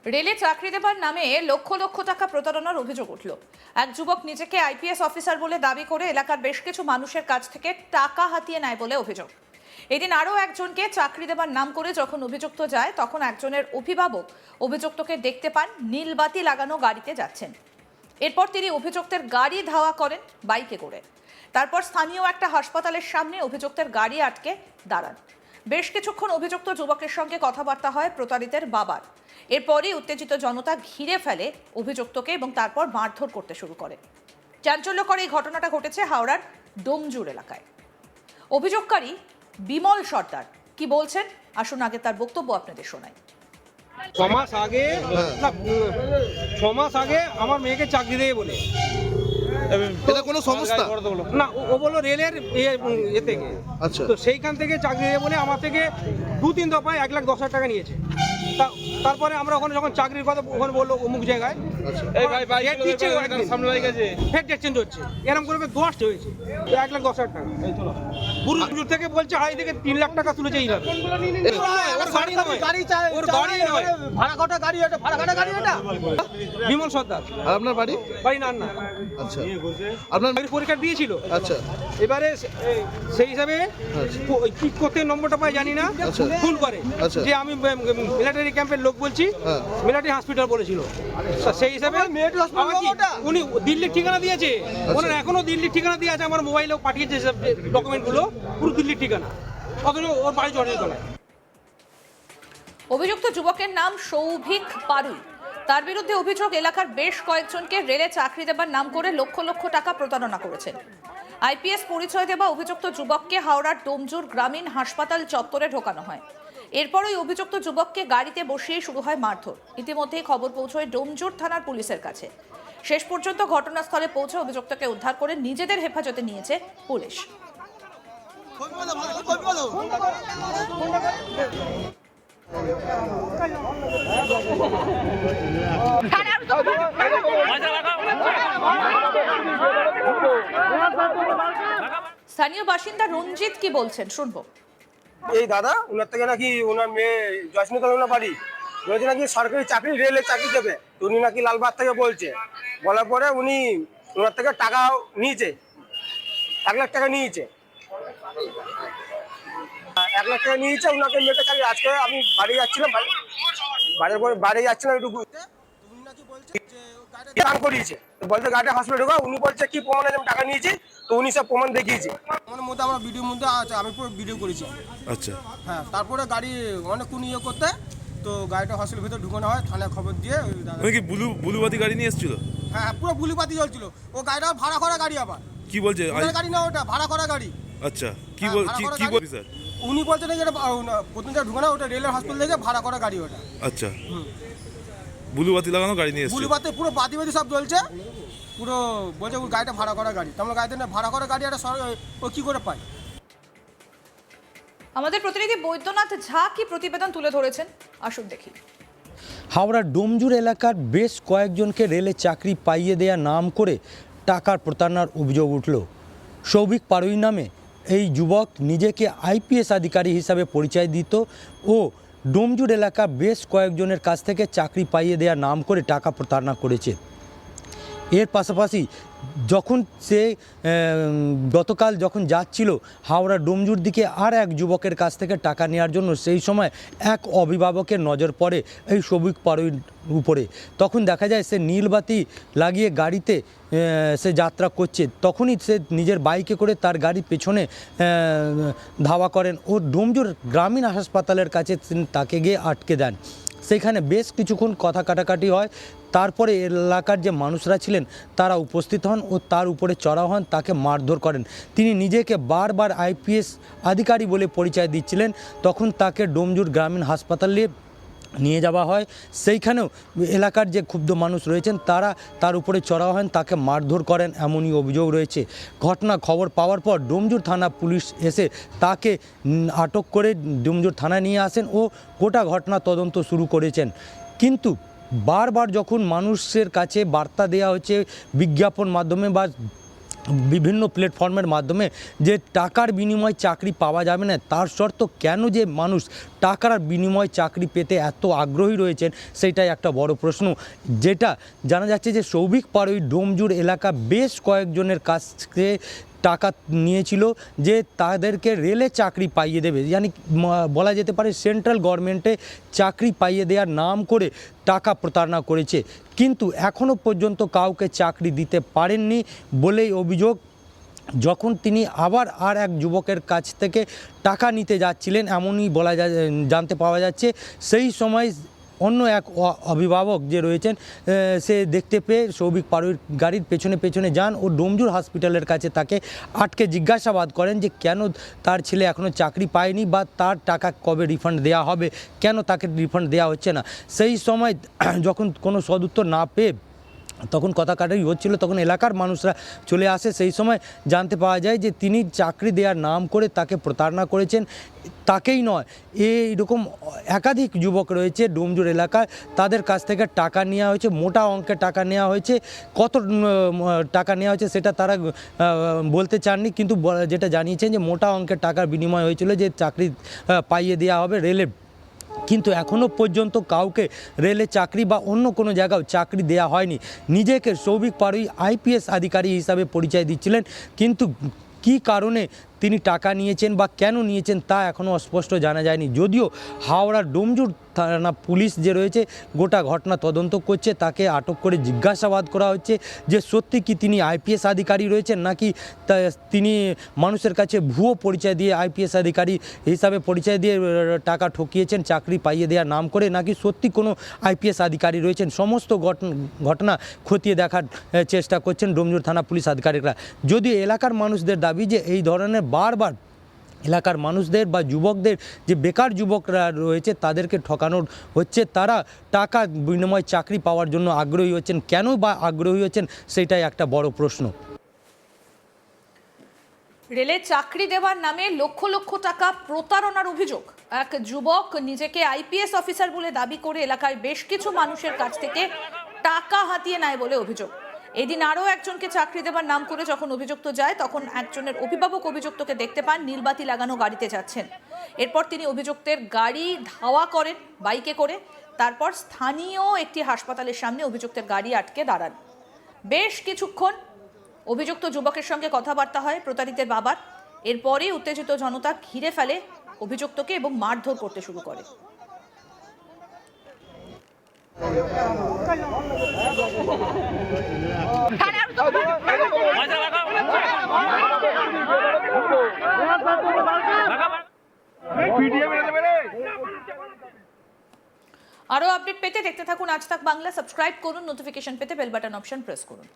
রেলে চাকরি দেবার নামে লক্ষ লক্ষ টাকা প্রতারণার অভিযোগ উঠল। এক যুবক নিজেকে আইপিএস অফিসার বলে দাবি করে এলাকার বেশ কিছু মানুষের কাছ থেকে টাকা হাতিয়ে নেয় বলে অভিযোগ। এদিন আরও একজনকে চাকরি দেবার নাম করে যখন অভিযুক্ত যায়, তখন একজনের অভিভাবক অভিযুক্তকে দেখতে পান নীলবাতি লাগানো গাড়িতে যাচ্ছেন। এরপর তিনি অভিযুক্তের গাড়ি ধাওয়া করেন বাইকে করে। তারপর স্থানীয় একটা হাসপাতালের সামনে অভিযুক্তের গাড়ি আটকে দাঁড়ান। বেশ কিছুক্ষণ অভিযুক্ত যুবকের সঙ্গে কথাবার্তা হয় প্রতারিতের বাবার। এরপরই উত্তেজিত জনতা ঘিরে ফেলে অভিযুক্তকে এবং তারপর মারধর করতে শুরু করে। চাঞ্চল্যকর এই ঘটনাটা ঘটেছে হাওড়ার ডোমজুর এলাকায়। অভিযোগকারী বিমল সর্দার কি বলছেন, আসুন আগে তার বক্তব্য আপনাদের শোনাই। 6 মাস আগে আমার মেয়েকে চাকরি দেবে বলে। এটা কোনো সংস্থা না, ও বললো রেলের এ থেকে। আচ্ছা। তো সেইখান থেকে চাকরি দেবে বলে আমার থেকে 2-3 দফায় 1,10,000 টাকা নিয়েছে। তারপরে আমরা ওখানে যখন চাকরির কথা ওখানে বললো অমুক জায়গায় ফেক ডেট চেঞ্জ হচ্ছে, এরকম করে 10টা হয়েছে, 1,10,000 টাকা। পুরুষ থেকে বলছে হাই থেকে 3 লাখ টাকা তুলেছে এইভাবে। বিমল সর্দার। আর আপনার বাড়ি? বাড়ি না। আচ্ছা, আপনার পরীক্ষা দিয়েছিল। আচ্ছা, এবারে সেই হিসাবে কি করতে নম্বরটা পাই জানি না, ফোন করে যে আমি মিলিটারি ক্যাম্পের লোক বলছি, মিলিটারি হসপিটাল বলেছিল। সেই হিসাবে উনি দিল্লির ঠিকানা দিয়েছে, ওনার এখনো দিল্লির ঠিকানা দিয়ে আছে। আমার মোবাইলেও পাঠিয়েছে ডকুমেন্টগুলো, পুরো দিল্লির ঠিকানা, অথচ ওর বাড়ি চড়ে তোলায়। অভিযুক্ত যুবকের নাম সৌভিক পারুই। তার বিরুদ্ধে অভিযোগ এলাকার বেশ কয়েকজনকে রেলে চাকরি দেবার নাম করে লক্ষ লক্ষ টাকা প্রতারণা করেছেন। আইপিএস পরিচয় দেওয়া অভিযুক্ত যুবককে হাওড়ার ডোমজুর গ্রামীণ হাসপাতাল চত্বরে ঢোকানো হয়। এরপর ওই অভিযুক্ত যুবককে গাড়িতে বসিয়ে শুরু হয় মারধর। ইতিমধ্যেই খবর পৌঁছয় ডোমজুর থানার পুলিশের কাছে। শেষ পর্যন্ত ঘটনাস্থলে পৌঁছে অভিযুক্তকে উদ্ধার করে নিজেদের হেফাজতে নিয়েছে পুলিশ। স্থানীয় বাসিন্দা রঞ্জিত কি বলছেন শুনবো। এই দাদা ওনার থেকে নাকি ওনার মেয়ে জয়সমিতা ওনার বাড়ি বলেছে নাকি সরকারি চাকরি রেলে চাকরি দেবে। উনি নাকি লালবাগ থেকে বলছে, বলার পরে উনি ওনার থেকে টাকা নিয়েছে, 1 লাখ টাকা নিয়েছে। 1 লাখ টাকা নিয়েছে ওনাকে মেয়েটা চাকরি। আজকে আমি বাড়ি যাচ্ছিলাম, বাড়ি যাচ্ছিলাম একটু ঘুরতে, উনি নাকি বলছে যে গাড়িটা দান করিয়েছে, বলছে গাড়িটা হসপিটালে ঢোকা। উনি বলছে কি প্রমাণ আছে আমি টাকা নিয়েছি, তো উনি সব প্রমাণ দেখিয়েছে। আমার মধ্যে আমার ভিডিওর মধ্যে আছে, আমি পুরো ভিডিও করেছি। আচ্ছা, হ্যাঁ, তারপরে গাড়ি অনেকক্ষণ ইয়ে করতে তো গাড়িটা হসপিটালের ভিতরে ঢুকানো হয়, থানায় খবর দিয়ে। ওই কি বুলুবাতি গাড়ি নিয়ে এসেছিল? হ্যাঁ, পুরো বুলিবাতি জ্বলছিল। ও গাড়িটা ভাড়া করা গাড়ি, আবার কি বলছে? গাড়ি না, ওটা ভাড়া করা গাড়ি। আচ্ছা, কি বলছি স্যার? উনি বলছেন যেটা প্রথম যা ঢুকানো ওটা রেলের হসপিটাল থেকে ভাড়া করা গাড়ি ওটা। আচ্ছা, বুলুবাতি লাগানো গাড়ি নিয়ে এসেছিল? বুলিবাতি পুরো বাতি সব জ্বলছে, পুরো বলছে ওই গাড়িটা ভাড়া করা গাড়ি। তাহলে গাড়িতে না ভাড়া করা গাড়ি একটা ও কি করে পায়? আমাদের প্রতিনিধি বৈদ্যনাথ ঝা কি প্রতিবেদন তুলে ধরেছেন, আসুন দেখি। হাওড়ার ডোমজুর এলাকার বেশ কয়েকজনকে রেলে চাকরি পাইয়ে দেওয়া নাম করে টাকার প্রতারণার অভিযোগ উঠল। সৌভিক পারুই নামে এই যুবক নিজেকে আইপিএস আধিকারিক হিসাবে পরিচয় দিত ও ডোমজুর এলাকা বেশ কয়েকজনের কাছ থেকে চাকরি পাইয়ে দেওয়া নাম করে টাকা প্রতারণা করেছে। এর পাশাপাশি যখন সে গতকাল যখন যাচ্ছিল হাওড়া ডোমজুর দিকে আর এক যুবকের কাছ থেকে টাকা নেওয়ার জন্য, সেই সময় এক অভিভাবকের নজর পড়ে এই সৌভিক পারুইর উপরে। তখন দেখা যায় সে নীলবাতি লাগিয়ে গাড়িতে সে যাত্রা করছে, তখনই সে নিজের বাইকে করে তার গাড়ির পেছনে ধাওয়া করেন ও ডোমজুর গ্রামীণ হাসপাতালের কাছে তাকে গিয়ে আটকে দেন। সেখানে বেশ কিছুক্ষণ কথা কাটাকাটি হয়। তারপরে এলাকার যে মানুষরা ছিলেন তারা উপস্থিত হন ও তার উপরে চড়াও হন, তাকে মারধর করেন। তিনি নিজেকে বারবার আইপিএস আধিকারিক বলে পরিচয় দিচ্ছিলেন। তখন তাকে ডোমজুর গ্রামীণ হাসপাতালে নিয়ে যাওয়া হয়। সেইখানেও এলাকার যে ক্ষুব্ধ মানুষ রয়েছেন তারা তার উপরে চড়াও হন, তাকে মারধর করেন, এমনই অভিযোগ রয়েছে। ঘটনা খবর পাওয়ার পর ডোমজুর থানা পুলিশ এসে তাকে আটক করে ডোমজুর থানায় নিয়ে আসেন ও গোটা ঘটনা তদন্ত শুরু করেছেন। কিন্তু বারবার যখন মানুষের কাছে বার্তা দেওয়া হচ্ছে বিজ্ঞাপন মাধ্যমে বা বিভিন্ন প্ল্যাটফর্মের মাধ্যমে যে টাকার বিনিময়ে চাকরি পাওয়া যাবে না, তার শর্ত কেন যে মানুষ টাকার বিনিময়ে চাকরি পেতে এত আগ্রহী রয়েছেন সেইটাই একটা বড় প্রশ্ন। যেটা জানা যাচ্ছে যে সৌভিক পাড়ুই ডোমজুর এলাকা বেশ কয়েকজনের কাছ থেকে টাকা নিয়েছিল যে তাদেরকে রেলে চাকরি পাইয়ে দেবে, মানে বলা যেতে পারে সেন্ট্রাল গভর্নমেন্টে চাকরি পাইয়ে দেওয়ার নাম করে টাকা প্রতারণা করেছে, কিন্তু এখনও পর্যন্ত কাউকে চাকরি দিতে পারেননি বলেই অভিযোগ। যখন তিনি আবার আর এক যুবকের কাছ থেকে টাকা নিতে যাচ্ছিলেন এমনই জানতে পাওয়া যাচ্ছে, সেই সময় অন্য এক অভিভাবক যে রয়েছেন সে দেখতে পেয়ে সৌভিক পাড়ুইয়ের গাড়ির পেছনে পেছনে যান ও ডোমজুর হসপিটালের কাছে তাকে আটকে জিজ্ঞাসাবাদ করেন যে কেন তার ছেলে এখনও চাকরি পায়নি বা তার টাকা কবে রিফান্ড দেওয়া হবে, কেন তাকে রিফান্ড দেওয়া হচ্ছে না। সেই সময় যখন কোনো সদুত্তর না পেয়ে তখন কথা কাটাই হচ্ছিল, তখন এলাকার মানুষরা চলে আসে। সেই সময় জানতে পাওয়া যায় যে তিনি চাকরি দেওয়ার নাম করে তাকে প্রতারণা করেছেন। তাকেই নয়, এইরকম একাধিক যুবক রয়েছে ডোমজুর এলাকায়, তাদের কাছ থেকে টাকা নেওয়া হয়েছে, মোটা অঙ্কের টাকা নেওয়া হয়েছে। কত টাকা নেওয়া হয়েছে সেটা তারা বলতে চাননি, কিন্তু যেটা জানিয়েছেন যে মোটা অঙ্কের টাকার বিনিময় হয়েছিল যে চাকরি পাইয়ে দেওয়া হবে রেলে। কিন্তু এখনও পর্যন্ত কাউকে রেলে চাকরি বা অন্য কোনো জায়গাও চাকরি দেওয়া হয়নি। নিজেকে সৌভিক পাড়ুই আইপিএস আধিকারিক হিসাবে পরিচয় দিচ্ছিলেন, কিন্তু কী কারণে তিনি টাকা নিয়েছেন বা কেন নিয়েছেন তা এখনও স্পষ্ট জানা যায়নি। যদিও হাওড়ার ডোমজুর থানা পুলিশ যে রয়েছে গোটা ঘটনা তদন্ত করছে, তাকে আটক করে জিজ্ঞাসাবাদ করা হচ্ছে যে সত্যি কি তিনি আইপিএস আধিকারিক রয়েছেন, নাকি তিনি মানুষের কাছে ভুয়ো পরিচয় দিয়ে আইপিএস আধিকারিক হিসাবে পরিচয় দিয়ে টাকা ঠকিয়েছেন চাকরি পাইয়ে দেওয়ার নাম করে, নাকি সত্যি কোনো আইপিএস আধিকারিক রয়েছেন। সমস্ত ঘটনা খতিয়ে দেখার চেষ্টা করছেন ডোমজুর থানা পুলিশ আধিকারিকরা। যদিও এলাকার মানুষদের দাবি যে এই ধরনের বারবার এলাকার মানুষদের বা যুবকদের যে বেকার যুবকরা রয়েছে তাদেরকে ঠকানোর হচ্ছে, তারা টাকা বিনিময়ে চাকরি পাওয়ার জন্য আগ্রহী হচ্ছেন। কেন বা আগ্রহী হচ্ছেন সেটাই একটা বড় প্রশ্ন। রেলে চাকরি দেওয়ার নামে লক্ষ লক্ষ টাকা প্রতারণার অভিযোগ। এক যুবক নিজেকে আইপিএস অফিসার বলে দাবি করে এলাকায় বেশ কিছু মানুষের কাছ থেকে টাকা হাতিয়ে নেয় বলে অভিযোগ। এদিন আরও একজনকে চাকরি দেওয়ার নাম করে যখন অভিযুক্ত যায়, তখন একজনের অভিভাবক অভিযুক্তকে দেখতে পান নীলবাতি লাগানো গাড়িতে যাচ্ছেন। এরপর তিনি অভিযুক্তের গাড়ি ধাওয়া করেন বাইকে করে। তারপর স্থানীয় একটি হাসপাতালের সামনে অভিযুক্তের গাড়ি আটকে দাঁড়ান। বেশ কিছুক্ষণ অভিযুক্ত যুবকের সঙ্গে কথাবার্তা হয় প্রতারিতের বাবার। এরপরই উত্তেজিত জনতা ঘিরে ফেলে অভিযুক্তকে এবং মারধর করতে শুরু করে। আরো আপডেট পেতে দেখতে থাকুন আজ তাক বাংলা। সাবস্ক্রাইব করুন, নোটিফিকেশন পেতে বেল বাটন অপশন প্রেস করুন।